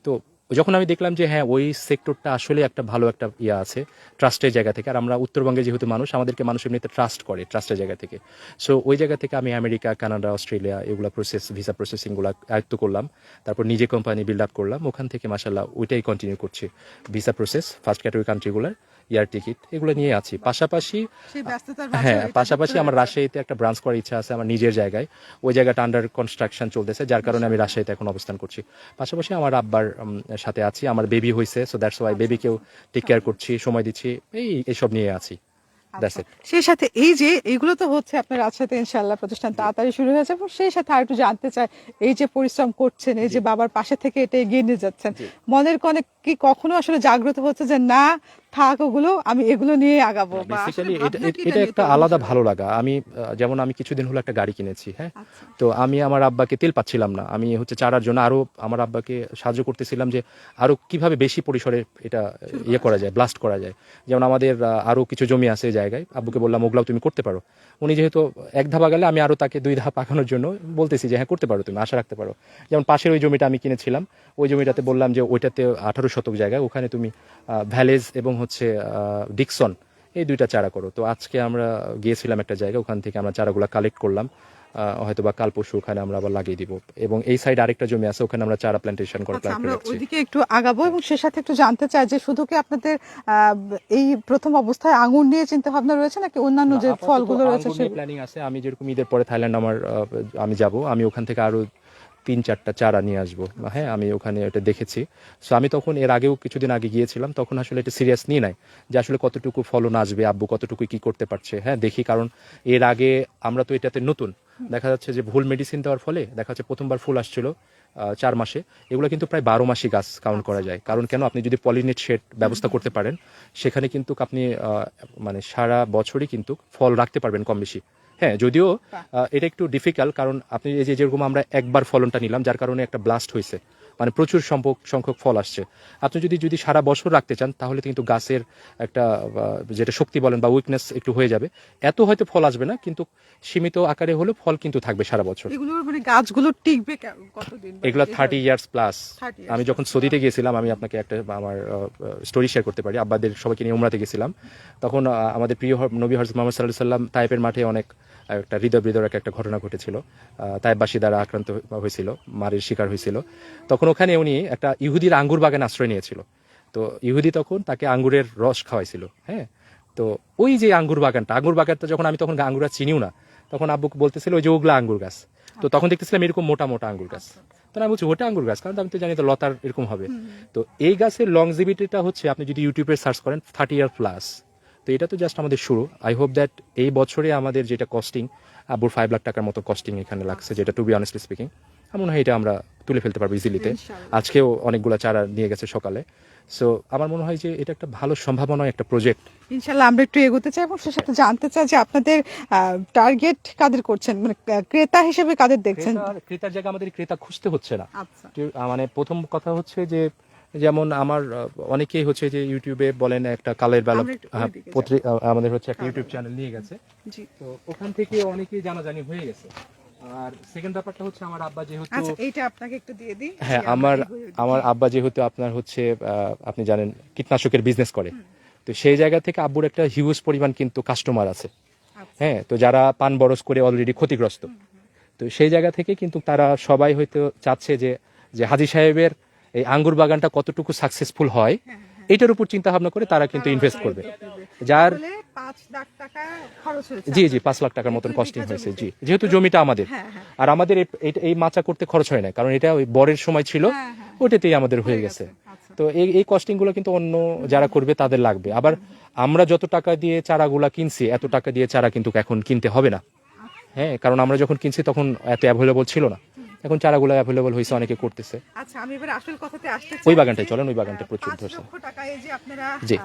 তো যখন আমি দেখলাম যে হ্যাঁ ওই সেক্টরটা আসলে একটা ভালো একটা ইয়ে আছে ট্রাস্টের জায়গা থেকে, আর আমরা উত্তরবঙ্গে যেহেতু মানুষ, আমাদেরকে মানুষ এমনিতে ট্রাস্ট করে ট্রাস্টের জায়গা থেকে। সো ওই জায়গা থেকে আমি আমেরিকা, কানাডা, অস্ট্রেলিয়া এগুলো ভিসা প্রসেসিংগুলো আয়ত্ত করলাম। তারপর নিজে কোম্পানি বিল্ড আপ করলাম, ওখান থেকে মাশাআল্লাহ ওইটাই কন্টিনিউ করছি। ভিসা প্রসেস, ফার্স্ট ক্যাটাগরি কান্ট্রিগুলোর এয়ার টিকিট এগুলো নিয়ে আছি। পাশাপাশি হ্যাঁ, পাশাপাশি আমার রাজশাহীতে একটা ব্রাঞ্চ করার ইচ্ছা আছে আমার নিজের জায়গায়। ওই জায়গাটা আন্ডার কনস্ট্রাকশন চলতেছে, যার কারণে আমি রাজশাহীতে এখন অবস্থান করছি। পাশাপাশি আমার আব্বার সাথে আছি, আমার বেবি হয়েছে, সো দ্যাটস ওয়াই বেবিকেও টেক কেয়ার করছি, সময় দিচ্ছি, এইসব নিয়ে আছি। That's it. সেই সাথে এই যে এগুলো তো হচ্ছে আপনার রাজশাহীতে ইনশাআল্লাহ প্রতিষ্ঠান তাড়াতাড়ি শুরু হয়েছে, এবং সেই সাথে আর একটু জানতে চাই, এই যে পরিশ্রম করছেন, এই যে বাবার পাশে থেকে এটা এগিয়ে নিয়ে যাচ্ছেন, মনের কোণে কি কখনো আসলে জাগ্রত হচ্ছে যে না থাক ওগুলো, আমি এগুলো নিয়ে আগাবো? বা বেসিক্যালি আসলে ভাবনা কি এটা নিয়ে একটা তৈরি আলাদা হয়েছিল? ভালো লাগা। আমি যেমন আমি কিছুদিন হলো একটা গাড়ি কিনেছি, হ্যাঁ। আচ্ছা। তো আমি আমার আব্বাকে তেল পাচ্ছিলাম না, আমি হচ্ছে চারার জন্য আরো আমার আব্বাকে সাহায্য করতেছিলাম যে আরো কিভাবে বেশি পরিসরে এটা ইয়ে করা যায়, ব্লাস্ট করা যায়। যেমন আমাদের আরো কিছু জমি আছে এই জায়গায়, আব্বুকে বললাম ওগুলাও তুমি করতে পারো। উনি যেহেতু এক ধাপ গেলে, আমি আরো তাকে 2 ধাপ আগানোর জন্য বলতেছি যে হ্যাঁ করতে পারো, তুমি আশা রাখতে পারো। যেমন পাশের ওই জমিটা আমি কিনেছিলাম, ওই জমিটাতে বললাম যে ওইটাতে 18 শতক জায়গায়, ওখানে তুমি ভ্যালেজ এবং হচ্ছে ডিকসন এই 2টা চারা করো। তো আজকে আমরা গিয়েছিলাম একটা জায়গা, ওখান থেকে আমরা চারাগুলো কালেক্ট করলাম, হয়তো বা কাল পরশু ওখানে আমরা আবার লাগিয়ে দিব। এবং এই সাইড আরেকটা জমি আছে, ওখানে আমরা চারা প্ল্যান্টেশন করার আচ্ছা, প্ল্যান করে আমরা রাখছি। ওইদিকে একটু আগাবো, এবং সে সাথে একটু জানতে চাই যে শুধু কি আপনাদের এই প্রথম অবস্থায় আঙুর নিয়ে চিন্তা ভাবনা রয়েছে, নাকি অন্যান্য যে ফলগুলো রয়েছে সেগুলো? প্ল্যানিং আছে। আমি যেরকম ঈদের পরে থাইল্যান্ড আমি যাব, আমি ওখান থেকে আরো 3-4টা চারা নিয়ে আসবো। হ্যাঁ, আমি ওখানে এটা দেখেছি। সো আমি তখন এর আগেও কিছুদিন আগে গিয়েছিলাম, তখন আসলে এটা সিরিয়াস নিয়ে নাই যে আসলে কতটুকু ফলন আসবে, আব্বু কতটুকু কি করতে পারছে। হ্যাঁ দেখি, কারণ এর আগে আমরা তো এটাতে নতুন, দেখা যাচ্ছে যে ভুল মেডিসিন দেওয়ার ফলে দেখা যাচ্ছে প্রথমবার ফুল আসছিল 4 মাসে, এগুলো কিন্তু প্রায় 12 মাসই গাছ কাউন্ট করা যায়। কারণ কেন, আপনি যদি পলিনেট শেড ব্যবস্থা করতে পারেন, সেখানে কিন্তু আপনি মানে সারা বছরই কিন্তু ফল রাখতে পারবেন কম বেশি। হ্যাঁ, যদিও এটা একটু ডিফিকাল্ট, কারণ আপনি এই যে যেরকম আমরা একবার ফলনটা নিলাম, যার কারণে একটা ব্লাস্ট হয়েছে, মানে প্রচুর সংখ্যক ফল আসছে। আপনি যদি সারা বছর রাখতে চান, তাহলে কিন্তু গাছের একটা যেটা শক্তি বলেন বা উইকনেস একটু হয়ে যাবে। এত হয়তো ফল আসবে না, কিন্তু সীমিত আকারে হলে ফল কিন্তু থাকবে সারা বছর। এগুলোর মানে গাছগুলো টিকবে কতদিন? এগুলো 30 ইয়ার্স প্লাস। 30 years আমি যখন সৌদিতে গিয়েছিলাম, আমি আপনাকে একটা আমার স্টোরি শেয়ার করতে পারি। আব্বাদের সবাইকে নিয়ে উমরাতে গেছিলাম, তখন আমাদের প্রিয় নবী হযরত মুহাম্মদ সাল্লাল্লাহু আলাইহি সাল্লাম তায়েফের মাঠে অনেক একটা হৃদয় একটা ঘটনা ঘটেছিল। তায়েফবাসী দ্বারা আক্রান্ত হয়েছিল, মারের শিকার হয়েছিল। তখন ওখানে উনি একটা ইহুদির আঙ্গুর বাগানে আশ্রয় নিয়েছিল। তো ইহুদি তখন তাকে আঙ্গুরের রস খাওয়াইছিল। হ্যাঁ, তো ওই যে আঙ্গুর বাগানটা যখন আমি তখন আঙ্গুর গাছ চিনিও না, তখন আব্বুকে বলতেছিল ওই যে ওগুলা আঙ্গুর গাছ। তো তখন দেখতেছিলাম এরকম মোটা মোটা আঙ্গুর গাছ। তো আমি বলছি ওটা আঙ্গুর গাছ, কারণ আমি তো জানি তো লতার এরকম হবে। তো এই গাছের লংজিভিটিটা হচ্ছে, আপনি যদি ইউটিউবে সার্চ করেন 30 ইয়ার প্লাস। তো এটা তো জাস্ট আমাদের শুরু। আই হোপ দ্যাট এই বছরে আমাদের যেটা কস্টিং, আব্বুর 5 লাখ টাকার মতো কস্টিং এখানে লাগছে, যেটা টু বি অনেস্টলি স্পিকিং আমার মনে হয় এটা আমরা তুলে ফেলতে পারবো ইজিলিতে। আজকেও অনেকগুলো চারা নিয়ে গেছে সকালে। সো আমার মনে হয় যে এটা একটা ভালো সম্ভাবনা, একটা প্রজেক্ট। ইনশাল্লাহ আমরা একটু এগোতে চাই, এবং সে সাথে জানতে চাই যে আপনাদের টার্গেট কাদের করছেন, মানে ক্রেতা হিসেবে কাদের দেখছেন? ক্রেতার জায়গা আমাদের ক্রেতা খুঁজতে হচ্ছে না। আচ্ছা। মানে প্রথম কথা হচ্ছে যে যেমন আমার অনেকেই হচ্ছে যে ইউটিউবে বলেন একটা কালের বেলা আমরা একটু ওইদিকে যাই। আমাদের হচ্ছে একটা ইউটিউব চ্যানেল নিয়ে গেছে, জি। তো ওখান থেকে অনেকেই জানাজানি হয়ে গেছে। আর সেকেন্ড ব্যাপারটা হচ্ছে আমার আব্বা যেহেতু আচ্ছা এইটা আপনাকে একটু দিয়ে দিই। হ্যাঁ জি, আমরা আমার এগোই ওইদিকে। আমার আব্বা যেহেতু আপনার হচ্ছে আপনি জানেন কীটনাশকের বিজনেস করে, তো সেই জায়গা থেকে আব্বুর একটা হিউজ পরিমাণ কিন্তু কাস্টমার আছে। আচ্ছা। হ্যাঁ, তো যারা পান বরজ করে অলরেডি ক্ষতিগ্রস্ত, তো সেই জায়গা থেকে কিন্তু তারা সবাই হয়তো চাচ্ছে যে যে হাজী সাহেবের এই আঙ্গুর বাগানটা কতটুকু সাকসেসফুল হয় এটার উপর চিন্তা ভাবনা করে তারা কিন্তু ইনভেস্ট করবে। যার তাহলে 5 লাখ টাকা খরচ হয়েছে। জি জি 5 লাখ টাকার মতন কস্টিং হয়েছে, জি, যেহেতু জমিটা আমাদের। হ্যাঁ, হ্যাঁ। আর আমাদের এই মাচা করতে খরচ হয় না, কারণ এটা ওই বরের সময় ছিল, হ্যাঁ, হ্যাঁ। ওটাতেই আমাদের হয়ে গেছে। আচ্ছা। তো এই কস্টিং গুলো কিন্তু অন্য যারা করবে তাদের লাগবে। আবার আমরা যত টাকা দিয়ে চারাগুলা কিনছি এত টাকা দিয়ে চারা কিন্তু এখন কিনতে হবে না। হ্যাঁ, কারণ আমরা যখন কিনছি তখন এত অ্যাভেলেবল ছিল না, এখন চারাগুলো অ্যাভেলেবল হয়েছে, অনেকে করতেছে। আচ্ছা আমি এবার আসল কথাতে আসতে চাই। ওই বাগানটায় চলেন, ওই বাগানটা প্রচুর 5 ধরছে। লক্ষ টাকা এই যে আপনারা জি।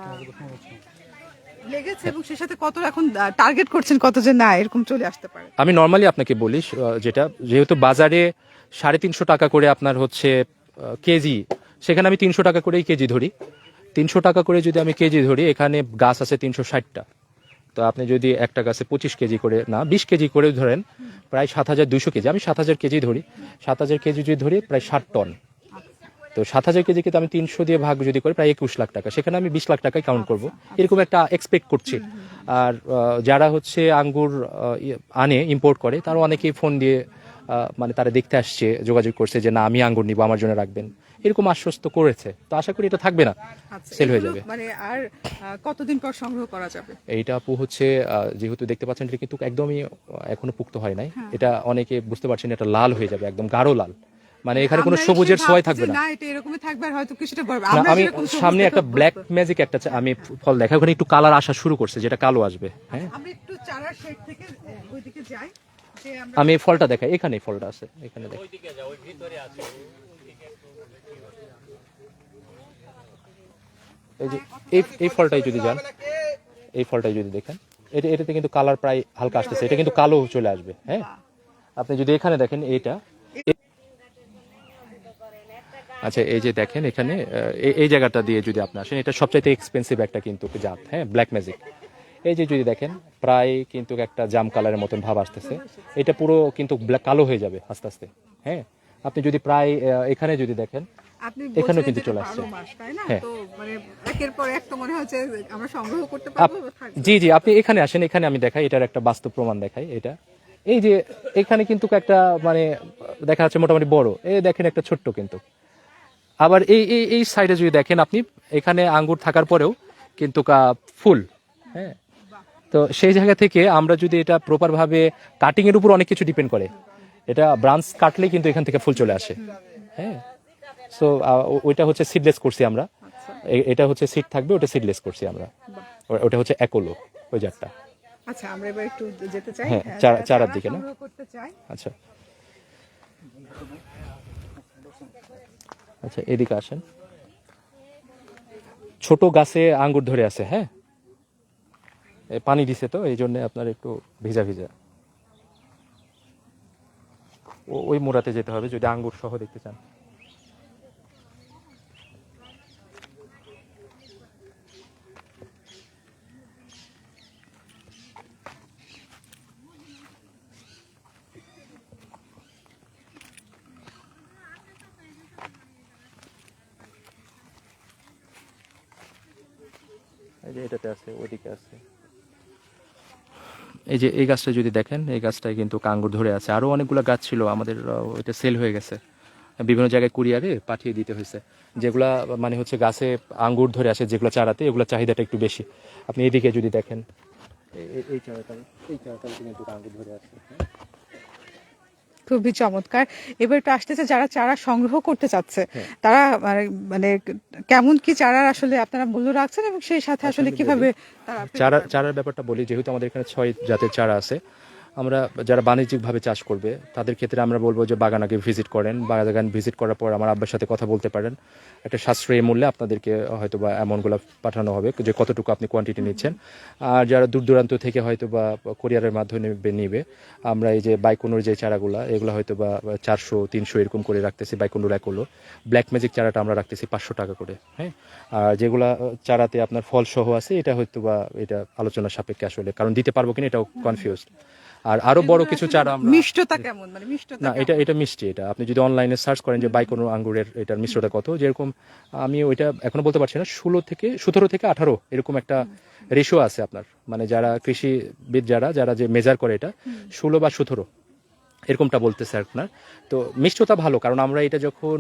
লেগেছে এবং সে সাথে কত এখন টার্গেট করছেন কত যে না এরকম চলে আসতে পারে। আমি নর্মালি আপনাকে বলি যেটা যেহেতু বাজারে 350 টাকা করে আপনার হচ্ছে কেজি, সেখানে আমি 300 টাকা করেই কেজি ধরি। 300 টাকা করে যদি আমি কেজি ধরি, এখানে গাছ আছে 360টা, তো আপনি যদি একটা গাছে 25 কেজি করে না 20 কেজি করে ধরেন, প্রায় 7200 কেজি, আমি 7000 কেজি ধরি, 7000 কেজি যদি ধরি প্রায় 60 টন। তো 7000 কেজি কিন্তু আমি 300 দিয়ে ভাগ যদি করি প্রায় 21 লাখ টাকা, সেখানে আমি 20 লাখ টাকায় কাউন্ট করব, এরকম একটা এক্সপেক্ট করছি। আর যারা হচ্ছে আঙ্গুর আনে ইম্পোর্ট করে, তারা অনেকেই ফোন দিয়ে মানে তারা দেখতে আসছে, যোগাযোগ করছে যে না আমি আঙ্গুর নিব, আমার জন্য রাখবেন, এরকম আশ্বস্ত করেছে। তো আশা করি এটা থাকবে না, আচ্ছা, সেল হয়ে এগুলো যাবে। মানে আর কতদিন পর সংগ্রহ করা যাবে? এইটা আপু হচ্ছে যেহেতু দেখতে পাচ্ছেন এটা কিন্তু একদমই এখনো পুক্ত হয় নাই, এটা অনেকে বুঝতে পারছেন এটা লাল হয়ে যাবে, একদম গাঢ় লাল, মানে এখানে কোনো আমরা সবুজের এসে ছোঁয়াই ভাবছি থাকবে যে না। না এটা এরকমই থাকবে আর হয়তো কিছুটা বড় না, আমরা আমি সেরকম সবুজ সামনে দেখে একটা অভ্যস্ত। ব্ল্যাক ম্যাজিক একটা আমি ফল দেখা, ওখানে একটু কালার আসা শুরু করছে, যেটা কালো আসবে। হ্যাঁ, আমরা একটু চারার শেড থেকে ওইদিকে যাই যে আমরা আমি এই ফলটা দেখাই, এখানে এই ফলটা আছে, এখানে দেখ। এই যে এই ফলটাই যদি যান, এই ফলটাই যদি দেখেন, এটাতে কিন্তু কালার প্রায় হালকা আসতেছে, এটা কিন্তু কালো চলে আসবে। হ্যাঁ, আপনি যদি এখানে দেখেন এইটা, আচ্ছা এই যে দেখেন এখানে এই জায়গাটা দিয়ে যদি আপনি আসেন, এটা সবচাইতে এক্সপেন্সিভ একটা কিন্তু জাত, হ্যাঁ, ব্ল্যাক ম্যাজিক। এই যে যদি দেখেন প্রায় কিন্তু একটা জাম কালারের মতন ভাব আসতেছে, এটা পুরো কিন্তু ব্ল্যাক কালো হয়ে যাবে আস্তে আস্তে। হ্যাঁ, আপনি যদি প্রায় এখানে যদি দেখেন, আপনি এখানেও বলছিলেন কিন্তু যে চলে এটা আসছে। 12 মাস, তাই না? হ্যাঁ। তো মানে একের পর এক তো মনে হচ্ছে আমরা সংগ্রহ করতে পারবো থাকবে। জি জি, আপনি এখানে আসেন, এখানে আমি দেখাই, এটার একটা বাস্তব প্রমাণ দেখাই। এটা এই যে এখানে কিন্তু একটা মানে দেখা যাচ্ছে মোটামুটি বড়, এই দেখেন একটা ছোট্ট কিন্তু। আবার এই সাইডে যদি দেখেন আপনি, এখানে আঙ্গুর থাকার পরেও কিন্তু ফুল। হ্যাঁ, তো সেই জায়গা থেকে আমরা যদি এটা প্রপার ভাবে, কাটিং এর উপর অনেক কিছু ডিপেন্ড করে, এটা ব্রাঞ্চ কাটলে কিন্তু এখান থেকে ফুল চলে আসে। হ্যাঁ, সো ওইটা হচ্ছে সিডলেস করছি আমরা, এটা হচ্ছে সিড থাকবে, ওটা সিডলেস করছি আমরা, ওটা হচ্ছে একোলো ওই জাতটা। আচ্ছা আমরা এবার একটু যেতে চাই, হ্যাঁ, চারা চারার দিকে না? সংগ্রহ করতে চাই। আচ্ছা আচ্ছা, এদিকে আসেন। ছোট গাছে আঙ্গুর ধরে আছে। হ্যাঁ, পানি দিছে তো এই জন্য আপনার একটু ভিজা ভিজা। ওই মোড়াতে যেতে হবে যদি আঙ্গুর সহ দেখতে চান। এই যে এটাতে আছে, ওইদিকে আছে। এই যে এই গাছটা যদি দেখেন, এই গাছটায় কিন্তু আঙ্গুর ধরে আছে। আরো অনেকগুলো গাছ ছিল আমাদের, এটা সেল হয়ে গেছে, বিভিন্ন জায়গায় কুরিয়ারে পাঠিয়ে দিতে হয়েছে। যেগুলা মানে হচ্ছে গাছে আঙ্গুর ধরে আসে, যেগুলো চারাতে, এগুলো চাহিদাটা একটু বেশি। আপনি এদিকে যদি দেখেন, এই চারাটাতে কিন্তু আঙ্গুর ধরে আছে। খুবই চমৎকার। এবার একটু আসতেছে যারা চারা সংগ্রহ করতে চাচ্ছে, তারা মানে কেমন কি চারার আসলে আপনারা মূল্য রাখছেন এবং সেই সাথে আসলে কিভাবে তারা চারার ব্যাপারটা বলি, যেহেতু আমাদের এখানে 6 জাতের চারা আছে, আমরা যারা বাণিজ্যিকভাবে চাষ করবে তাদের ক্ষেত্রে আমরা বলবো যে বাগান আগে ভিজিট করেন, বাগান ভিজিট করার পর আমার আব্বার সাথে কথা বলতে পারেন, একটা সাশ্রয়ী মূল্যে আপনাদেরকে হয়তো বা অ্যামাউন্টগুলো পাঠানো হবে যে কতটুকু আপনি কোয়ান্টিটি নিচ্ছেন। আর যারা দূর দূরান্ত থেকে হয়তো বা কোরিয়ারের মাধ্যমে নিবে, আমরা এই যে বাইকোনোর যে চারাগুলা এগুলো হয়তো বা 400-300 এরকম করে রাখতেছি। বাইকোনোর একলো ব্ল্যাক ম্যাজিক চারাটা আমরা রাখতেছি 500 টাকা করে। হ্যাঁ, আর যেগুলা চারাতে আপনার ফল সহ আছে এটা হয়তো বা এটা আলোচনা সাপেক্ষে আসলে, কারণ দিতে পারবো কিনা এটাও কনফিউজড। আর আরো বড় কিছু চারা আমরা মিষ্টতা কেমন, মানে মিষ্টতা না, এটা মিষ্টি। এটা আপনি যদি অনলাইনে সার্চ করেন যে বাইকোনো আঙ্গুরের এটার মিশ্রতা কত, যেরকম আমি ওইটা এখনো বলতে পারছি না, 17 থেকে 18 এরকম একটা রেশিও আছে আপনার, মানে যারা কৃষিবিদ যারা যে মেজার করে এটা 16 বা 17 এরকমটা বলতেছে আপনার। তো মিষ্টতা ভালো, কারণ আমরা এটা যখন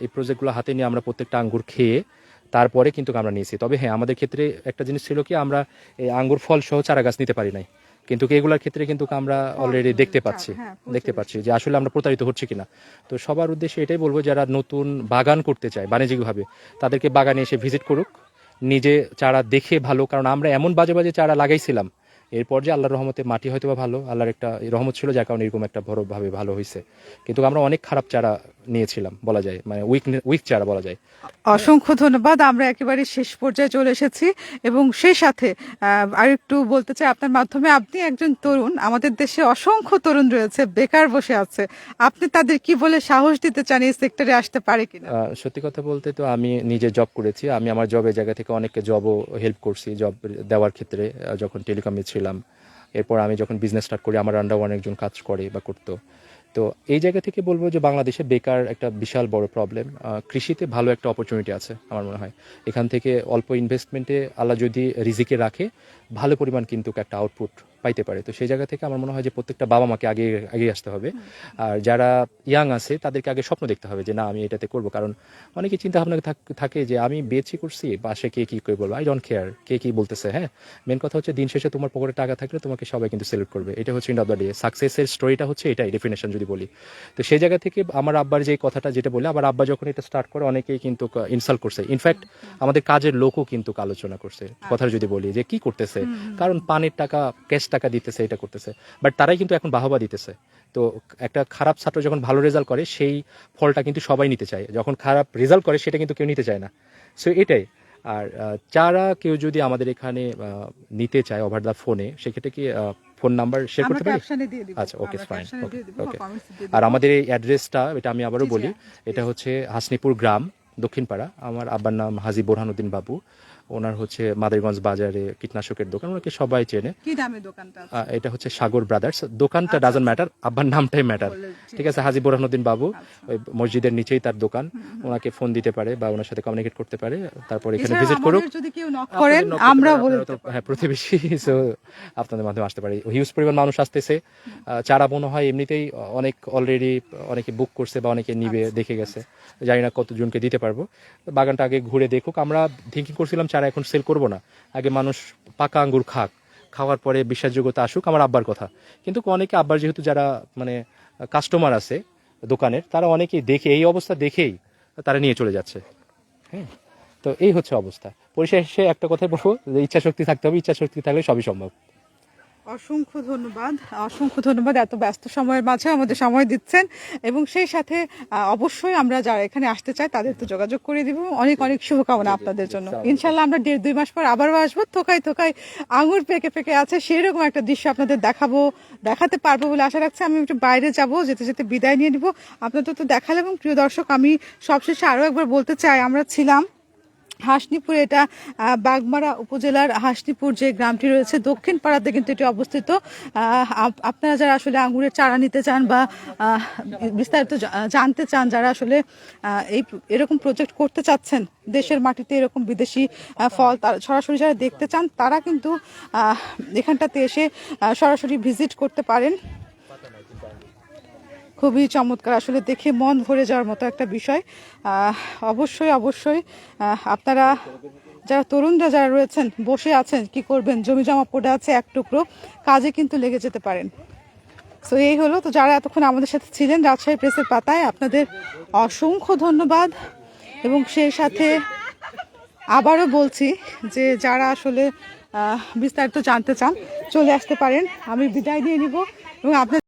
এই প্রজেক্টগুলো হাতে নিয়ে আমরা প্রত্যেকটা আঙ্গুর খেয়ে তারপরে কিন্তু আমরা নিয়েছি। তবে হ্যাঁ, আমাদের ক্ষেত্রে একটা জিনিস ছিল কি, আমরা এই আঙ্গুর ফল সহ চারা গাছ নিতে পারি নাই, কিন্তু এগুলোর ক্ষেত্রে কিন্তু আমরা অলরেডি দেখতে পাচ্ছি যে আসলে আমরা প্রতারিত হচ্ছি কিনা। তো সবার উদ্দেশ্যে এটাই বলবো, যারা নতুন বাগান করতে চায় বাণিজ্যিকভাবে তাদেরকে বাগানে এসে ভিজিট করুক, নিজে চারা দেখে ভালো, কারণ আমরা এমন বাজে বাজে চারা লাগাইছিলাম, এরপর যে আল্লাহর রহমতে মাটি হয়তো বা ভালো, আল্লাহর একটা রহমত ছিল যার কারণে এরকম একটা বড়ভাবে ভালো হয়েছে। কিন্তু আমরা অনেক খারাপ চারা নিয়েছিলাম বলা যায়, মানে উইক চারা বলা যায়। অসংখ্য ধন্যবাদ। আমরা একেবারে শেষ পর্যায়ে চলে এসেছি এবং সেই সাথে আরেকটু বলতে চাই আপনার মাধ্যমে, আপনি একজন তরুণ, আমাদের দেশে অসংখ্য তরুণ রয়েছে বেকার বসে আছে, আপনি তাদের কি বলে সাহস দিতে চান এই সেক্টরে আসতে পারে কিনা? সত্যি কথা বলতে তো আমি নিজে জব করেছি, আমি আমার জবের জায়গা থেকে অনেককে জবও হেল্প করছি, জব দেওয়ার ক্ষেত্রে যখন টেলিকমে ছিলাম। এরপর আমি যখন বিজনেস স্টার্ট করি আমার আন্ডার অনেকজন কাজ করে বা করতো। তো এই জায়গা থেকে বলবো যে বাংলাদেশে বেকার একটা বিশাল বড় প্রবলেম। কৃষিতে ভালো একটা অপরচুনিটি আছে আমার মনে হয়, এখান থেকে অল্প ইনভেস্টমেন্টে আল্লাহ যদি রিজিকে রাখে ভালো পরিমাণ কিন্তু একটা আউটপুট পাইতে পারে। তো সেই জায়গা থেকে আমার মনে হয় যে প্রত্যেকটা বাবা মাকে আগে আসতে হবে, আর যারা ইয়াং আছে তাদেরকে আগে স্বপ্ন দেখতে হবে যে না আমি এটাতে করবো। কারণ অনেকে চিন্তা ভাবনা থাকে যে আমি বেচি করছি, পাশে কে কি করে বলবো, আই ডোন্ট কেয়ার কে কি বলতেছে। হ্যাঁ, মেন কথা হচ্ছে দিন শেষে তোমার পকেটে টাকা থাকলে তোমাকে সবাই কিন্তু সেলিব্রেট করবে, এটা হচ্ছে এন্ড অফ দ্য ডে সাকসেসের স্টোরিটা হচ্ছে এটাই, ডেফিনেশন যদি বলি। তো সেই জায়গা থেকে আমার আব্বার যে কথাটা যেটা বলে, আবার আব্বা যখন এটা স্টার্ট করে অনেকেই কিন্তু ইনসাল্ট করছে, ইনফ্যাক্ট আমাদের কাজের লোকও কিন্তু আলোচনা করছে কথা যদি বলি যে কি করতেছে, কারণ পানির টাকা ক্যাশ টাকা দিতেছে এটা করতেছে, বাট তারাই কিন্তু এখন বাহবা দিতেছে। তো একটা খারাপ ছাত্র যখন ভালো রেজাল্ট করে সেই ফলটা কিন্তু সবাই নিতে চায়, যখন খারাপ রেজাল্ট করে সেটা কিন্তু কেউ নিতে চায় না। সো এটাই। আর চারা কেউ যদি আমাদের এখানে নিতে চায় ওভার দ্য ফোনে, সেক্ষেত্রে কি ফোন নাম্বার শেয়ার করতে পারি? আচ্ছা, ওকে ফাইন, ওকে। আর আমাদের এই অ্যাড্রেসটা এটা আমি আবারও বলি, এটা হচ্ছে হাসনিপুর গ্রাম, দক্ষিণপাড়া। আমার আব্বার নাম হাজী বোরহানুদ্দিন বাবু, ওনার হচ্ছে মাদারগঞ্জ বাজারে কীটনাশকের দোকান, ওনাকে সবাই চেনে। কি দামে দোকানটা? এটা হচ্ছে সাগর ব্রাদার্স, দোকানটা ডাজন্ট ম্যাটার, আব্বার নামটাই ম্যাটার। ঠিক আছে, হাজী বোরহানুদ্দিন বাবু, ওই মসজিদের নিচেই তার দোকান, ওনাকে ফোন দিতে পারে বা ওনার সাথে কমিউনিকেট করতে পারে, তারপর এখানে ভিজিট করুক। যদি কেউ নক করেন আমরা বলে হ্যাঁ, প্রতিবেশী, সো আপনাদের মাধ্যমে আসতে পারি। হিউজ পরিমাণ মানুষ আসতেছে, চারা মনে হয় এমনিতেই অনেক অলরেডি অনেকে বুক করছে বা অনেকে নিবে, দেখে গেছে, জানি না কতজনকে দিতে পারবো। বাগানটা আগে ঘুরে দেখুক। আমরা থিঙ্কিং করছিলাম চারা এখন সেল করবো না, আগে মানুষ পাকা আঙ্গুর খাওয়ার পরে বিশ্বাসযোগ্যতা আসুক, আমার আব্বার কথা। কিন্তু অনেকে আব্বার যেহেতু যারা মানে কাস্টমার আছে দোকানের, তারা অনেকেই দেখে এই অবস্থা দেখেই তারা নিয়ে চলে যাচ্ছে। হ্যাঁ, তো এই হচ্ছে অবস্থা। পরিশেষে একটা কথাই বলবো যে ইচ্ছা শক্তি থাকতে হবে, ইচ্ছা শক্তি থাকলে সবই সম্ভব। অসংখ্য ধন্যবাদ এত ব্যস্ত সময়ের মাঝে আমাদের সময় দিচ্ছেন, এবং সেই সাথে অবশ্যই আমরা যারা এখানে আসতে চাই তাদের তো যোগাযোগ করে দিব। অনেক অনেক শুভকামনা আপনাদের জন্য। ইনশাল্লাহ আমরা 1.5-2 মাস পর আবারও আসবো, থোকায় আঙুর পেকে আছে, সেরকম একটা দৃশ্য আপনাদের দেখাতে পারবো বলে আশা রাখছি। আমি একটু বাইরে যাব, যেতে বিদায় নিয়ে নিব। আপনাদের তো দেখালে, এবং প্রিয় দর্শক আমি সবশেষে আরো একবার বলতে চাই, আমরা ছিলাম হাসনিপুর, এটা বাগমারা উপজেলার হাসনিপুর যে গ্রামটি রয়েছে দক্ষিণ পাড়াতে কিন্তু এটি অবস্থিত। আপনারা যারা আসলে আঙ্গুরের চারা নিতে চান বা বিস্তারিত জানতে চান, যারা আসলে এরকম প্রজেক্ট করতে চাচ্ছেন, দেশের মাটিতে এরকম বিদেশি ফল সরাসরি যারা দেখতে চান, তারা কিন্তু এখানটাতে এসে সরাসরি ভিজিট করতে পারেন। খুবই চমৎকার, আসলে দেখে মন ভরে যাওয়ার মতো একটা বিষয়। অবশ্যই আপনারা যারা তরুণরা যারা রয়েছেন, বসে আছেন, কি করবেন, জমি জমা পড়ে আছে এক টুকরো, কাজে কিন্তু লেগে যেতে পারেন। সো এই হলো। তো যারা এতক্ষণ আমাদের সাথে ছিলেন রাজশাহী প্রেসের পাতায়, আপনাদের অসংখ্য ধন্যবাদ, এবং সেই সাথে আবারও বলছি যে যারা আসলে বিস্তারিত জানতে চান চলে আসতে পারেন। আমি বিদায় নিয়ে নিব এবং আপনার